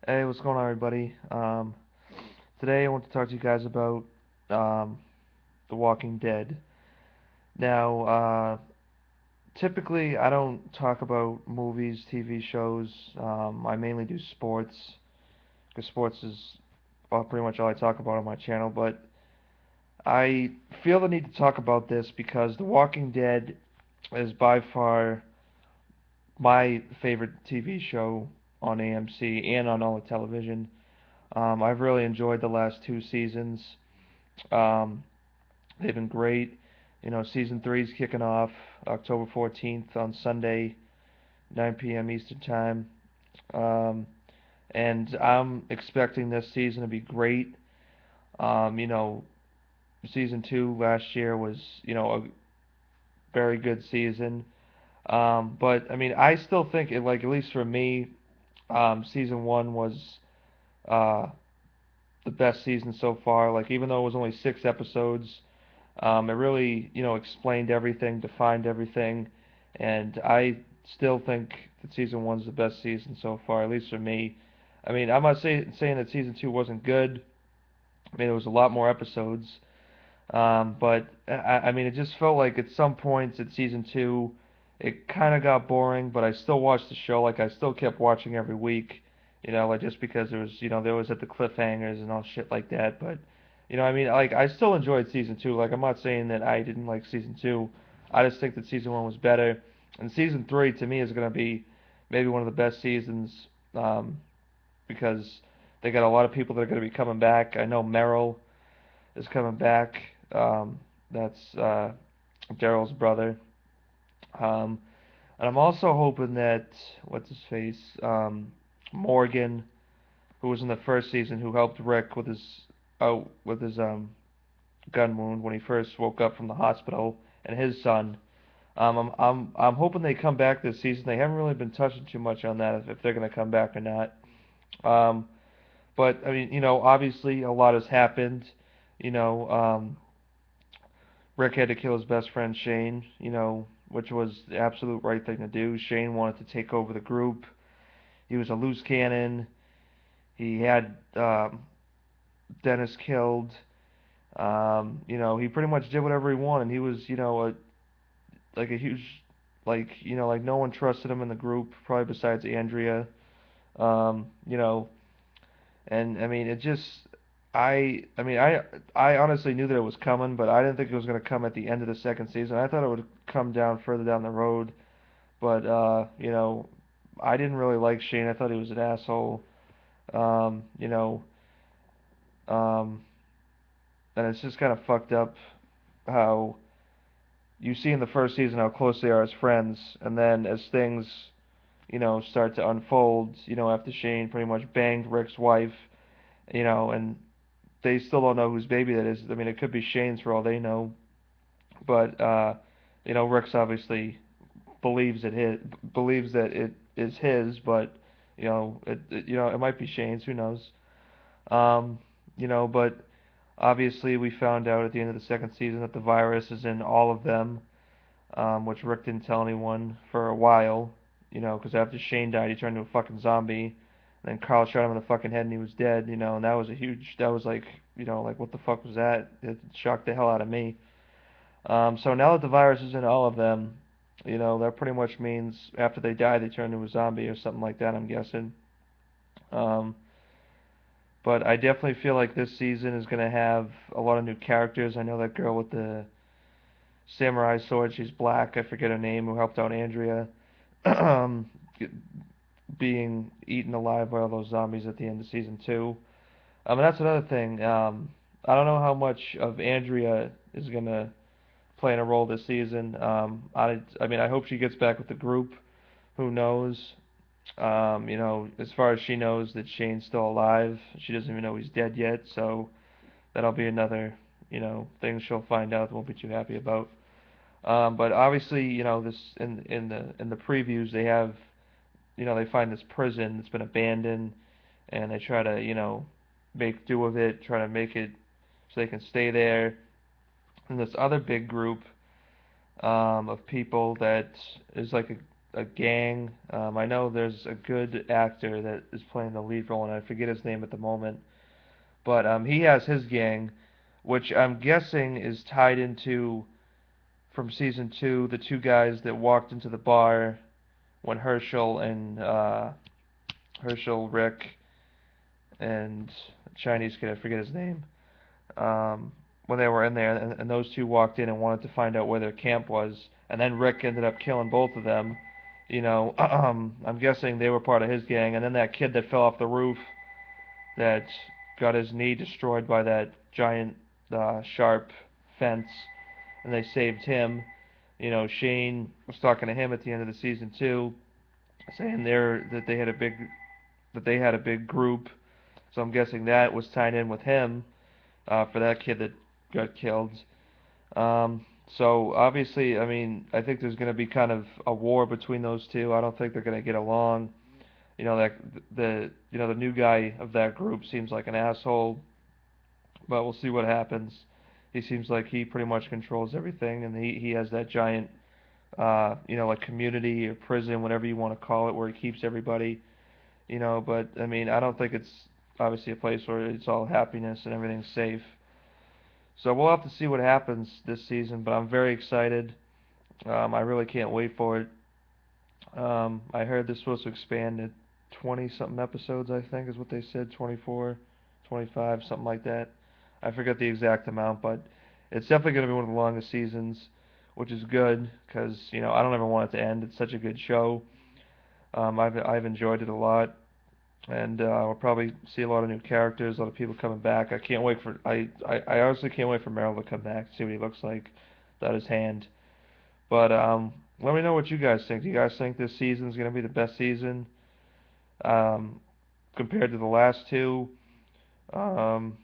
Hey, what's going on, everybody? Today I want to talk to you guys about um, The Walking Dead. Now, typically I don't talk about movies, TV shows. I mainly do sports because sports is pretty much all I talk about on my channel. But I feel the need to talk about this because The Walking Dead is by far my favorite TV show on AMC and on all the television. I've really enjoyed the last two seasons. Um, they've been great. Season three's kicking off October 14th on Sunday, 9 p.m. Eastern Time. Um, and I'm expecting this season to be great. Um, you know, Season two last year was, a very good season. But I mean, I still think it, like, at least for me, season one was uh, the best season so far. Like, even though it was only 6 episodes, it really, explained everything, defined everything, and I still think that season one's the best season so far, at least for me. I mean, I'm not saying that season two wasn't good. I mean, there was a lot more episodes, but I mean, it just felt like at some points at season two, it kind of got boring. But I still watched the show. Like I still kept watching every week. Like just because there was, there was at the cliffhangers and all shit like that. But I mean, like I still enjoyed season two. Like I'm not saying that I didn't like season two. I just think that season one was better. And season three to me is gonna be maybe one of the best seasons um, because they got a lot of people that are gonna be coming back. I know Meryl is coming back. That's Daryl's brother. Um, and I'm also hoping that what's his face, Morgan, who was in the first season, who helped Rick with his gun wound when he first woke up from the hospital, and his son. I'm hoping they come back this season. They haven't really been touching too much on that if they're gonna come back or not. Um, but I mean, obviously a lot has happened. You know, Rick had to kill his best friend Shane, which was the absolute right thing to do. Shane wanted to take over the group. He was a loose cannon. He had Dennis killed. He pretty much did whatever he wanted. He was, like a huge, like no one trusted him in the group, probably besides Andrea. Um, you know, and I mean, it just, I mean, I honestly knew that it was coming, but I didn't think it was going to come at the end of the second season. I thought it would come down further down the road, but I didn't really like Shane. I thought he was an asshole. Um, you know, um, and it's just kind of fucked up how you see in the first season how close they are as friends, and then as things, start to unfold, after Shane pretty much banged Rick's wife, and they still don't know whose baby that is. I mean, it could be Shane's for all they know, but Rick's obviously believes that it is his, but it might be Shane's. Who knows? Um, but obviously we found out at the end of the second season that the virus is in all of them, which Rick didn't tell anyone for a while. Because after Shane died, he turned into a fucking zombie. And then Carl shot him in the fucking head and he was dead, and that was like, like what the fuck was that? It shocked the hell out of me. So now that the virus is in all of them, that pretty much means after they die, they turn into a zombie or something like that, I'm guessing. Um, but I definitely feel like this season is going to have a lot of new characters. I know that girl with the samurai sword, she's black, I forget her name, who helped out Andrea, being eaten alive by all those zombies at the end of season two. And that's another thing. I don't know how much of Andrea is going to playing a role this season. I mean, I hope she gets back with the group. Who knows? As far as she knows that Shane's still alive, she doesn't even know he's dead yet. So that'll be another, thing she'll find out. Won't be too happy about. But obviously, this in the previews they have, they find this prison that's been abandoned, and they try to, make do with it, try to make it so they can stay there. And this other big group of people that is like a a gang. I know there's a good actor that is playing the lead role, and I forget his name at the moment. But he has his gang, which I'm guessing is tied into from season two, the two guys that walked into the bar when Herschel, Rick, and Chinese kid, I forget his name, when they were in there, and those two walked in and wanted to find out where their camp was, and then Rick ended up killing both of them. I'm guessing they were part of his gang, and then that kid that fell off the roof that got his knee destroyed by that giant sharp fence, and they saved him. Shane was talking to him at the end of the season too, saying there that they had a big group. So I'm guessing that was tied in with him for that kid that got killed. So obviously, I mean, I think there's going to be kind of a war between those two. I don't think they're going to get along. That the new guy of that group seems like an asshole, but we'll see what happens. He seems like he pretty much controls everything, and he has that giant like community or prison, whatever you want to call it, where he keeps everybody. But I mean, I don't think it's obviously a place where it's all happiness and everything's safe. So we'll have to see what happens this season, but I'm very excited. I really can't wait for it. I heard they're supposed to expand to 20 something episodes, I think is what they said, 24, 25, something like that. I forget the exact amount, but it's definitely going to be one of the longest seasons, which is good because, I don't ever want it to end. It's such a good show. I've enjoyed it a lot, and we'll probably see a lot of new characters, a lot of people coming back. I honestly can't wait for Meryl to come back, see what he looks like without his hand. But let me know what you guys think. Do you guys think this season is going to be the best season um, compared to the last two? Um,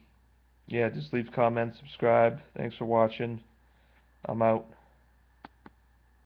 yeah, just leave comments, subscribe. Thanks for watching. I'm out.